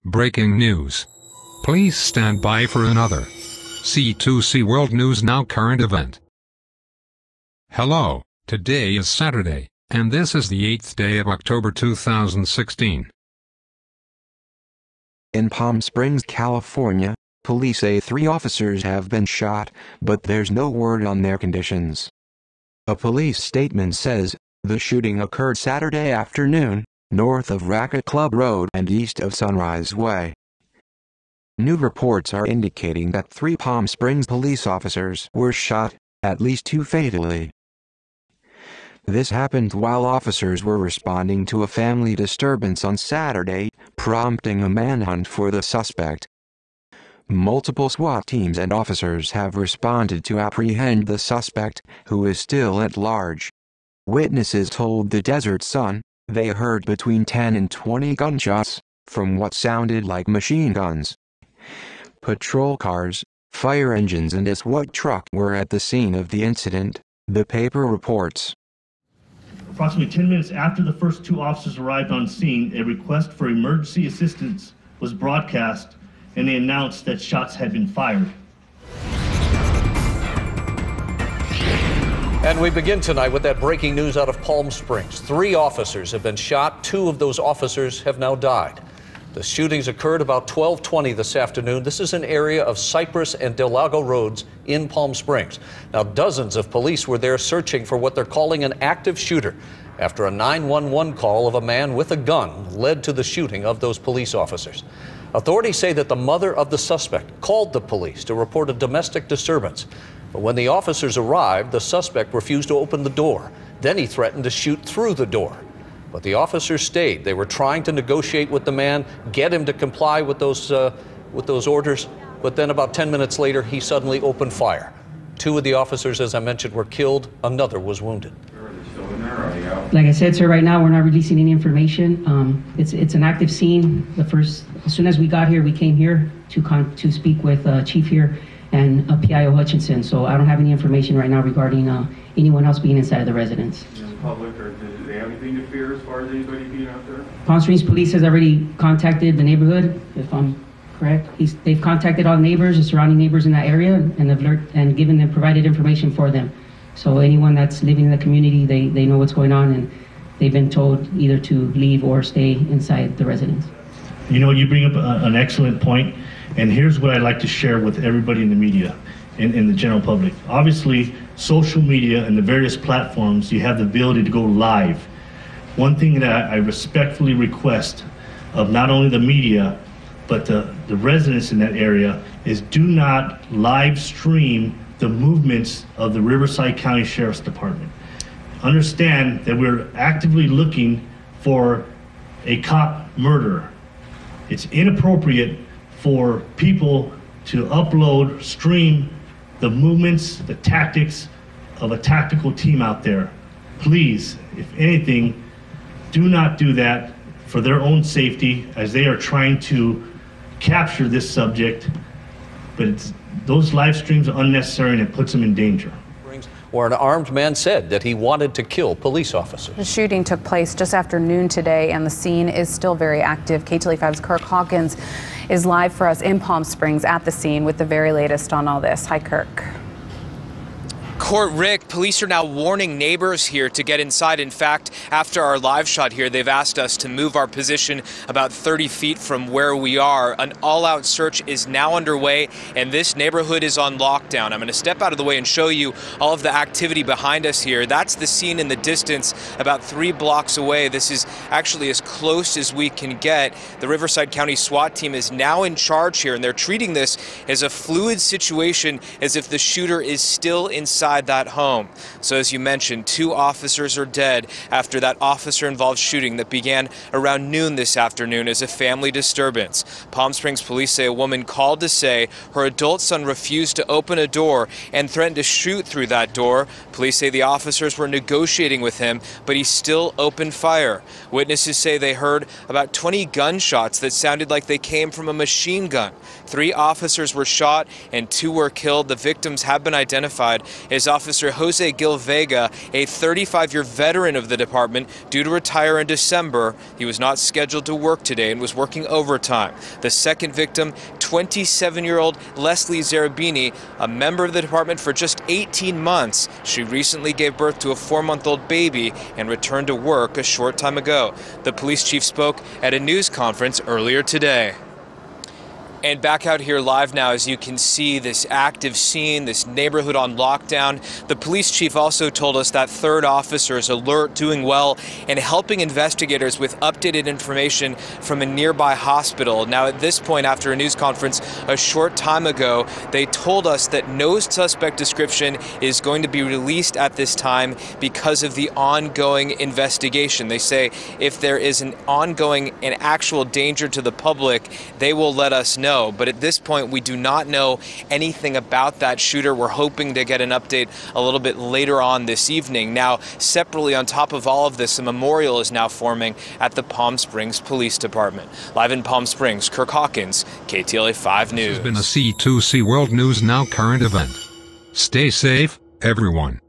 Breaking news. Please stand by for another C2C World News Now current event. Hello, today is Saturday, and this is the 8th day of October 2016. In Palm Springs, California, police say 3 officers have been shot, but there's no word on their conditions. A police statement says, the shooting occurred Saturday afternoon, north of Racquet Club Road and east of Sunrise Way. New reports are indicating that 3 Palm Springs police officers were shot, at least 2 fatally. This happened while officers were responding to a family disturbance on Saturday, prompting a manhunt for the suspect. Multiple SWAT teams and officers have responded to apprehend the suspect, who is still at large. Witnesses told the Desert Sun they heard between 10 and 20 gunshots, from what sounded like machine guns. Patrol cars, fire engines and a SWAT truck were at the scene of the incident, the paper reports. Approximately 10 minutes after the first 2 officers arrived on scene, a request for emergency assistance was broadcast, and they announced that shots had been fired. And we begin tonight with that breaking news out of Palm Springs. 3 officers have been shot. 2 of those officers have now died. The shootings occurred about 12:20 this afternoon. This is an area of Cypress and Del Lago roads in Palm Springs. Now, dozens of police were there searching for what they're calling an active shooter after a 911 call of a man with a gun led to the shooting of those police officers. Authorities say that the mother of the suspect called the police to report a domestic disturbance. But when the officers arrived, the suspect refused to open the door. Then he threatened to shoot through the door. But the officers stayed. They were trying to negotiate with the man, get him to comply with those orders. But then about 10 minutes later, he suddenly opened fire. 2 of the officers, as I mentioned, were killed. Another was wounded. Like I said, sir, right now we're not releasing any information. It's an active scene. As soon as we got here, we came here to speak with Chief here and PIO Hutchinson. So I don't have any information right now regarding anyone else being inside of the residence. In the public, or do they have anything to fear as far as anybody being out there? Palm Springs Police has already contacted the neighborhood, if I'm correct. They've contacted all neighbors, the surrounding neighbors in that area, and given them, provided information for them. So anyone that's living in the community, they know what's going on, and they've been told either to leave or stay inside the residence. You know, you bring up an excellent point, and here's what I'd like to share with everybody in the media and in the general public. Obviously, social media and the various platforms, you have the ability to go live. One thing that I respectfully request of not only the media, but the residents in that area is do not live stream the movements of the Riverside County Sheriff's Department. Understand that we're actively looking for a cop murderer. It's inappropriate for people to upload, stream the movements, the tactics of a tactical team out there. Please, if anything, do not do that for their own safety as they are trying to capture this subject. But those live streams are unnecessary and it puts them in danger. Where an armed man said that he wanted to kill police officers. The shooting took place just after noon today, and the scene is still very active. KTLA5's Kirk Hawkins is live for us in Palm Springs at the scene with the very latest on all this. Hi, Kirk. Court, Rick, police are now warning neighbors here to get inside. In fact, after our live shot here, they've asked us to move our position about 30 feet from where we are. An all-out search is now underway, and this neighborhood is on lockdown. I'm going to step out of the way and show you all of the activity behind us here. That's the scene in the distance about 3 blocks away. This is actually as close as we can get. The Riverside County SWAT team is now in charge here, and they're treating this as a fluid situation, as if the shooter is still inside that home. So as you mentioned, 2 officers are dead after that officer-involved shooting that began around noon this afternoon as a family disturbance. Palm Springs police say a woman called to say her adult son refused to open a door and threatened to shoot through that door. Police say the officers were negotiating with him, but he still opened fire. Witnesses say they heard about 20 gunshots that sounded like they came from a machine gun. 3 officers were shot and 2 were killed. The victims have been identified as Officer Jose Jose Gil Vega, a 35-year veteran of the department, due to retire in December. He was not scheduled to work today and was working overtime. The second victim, 27-year-old Leslie Zerebny, a member of the department for just 18 months. She recently gave birth to a 4-month-old baby and returned to work a short time ago. The police chief spoke at a news conference earlier today. And back out here live now, as you can see, this active scene, this neighborhood on lockdown. The police chief also told us that third officer is alert, doing well, and helping investigators with updated information from a nearby hospital. Now, at this point, after a news conference a short time ago, they told us that no suspect description is going to be released at this time because of the ongoing investigation. They say if there is an ongoing and actual danger to the public, they will let us know. But at this point, we do not know anything about that shooter. We're hoping to get an update a little bit later on this evening. Now, separately, on top of all of this, a memorial is now forming at the Palm Springs Police Department. Live in Palm Springs, Kirk Hawkins, KTLA 5 News. This has been a C2C World News Now current event. Stay safe, everyone.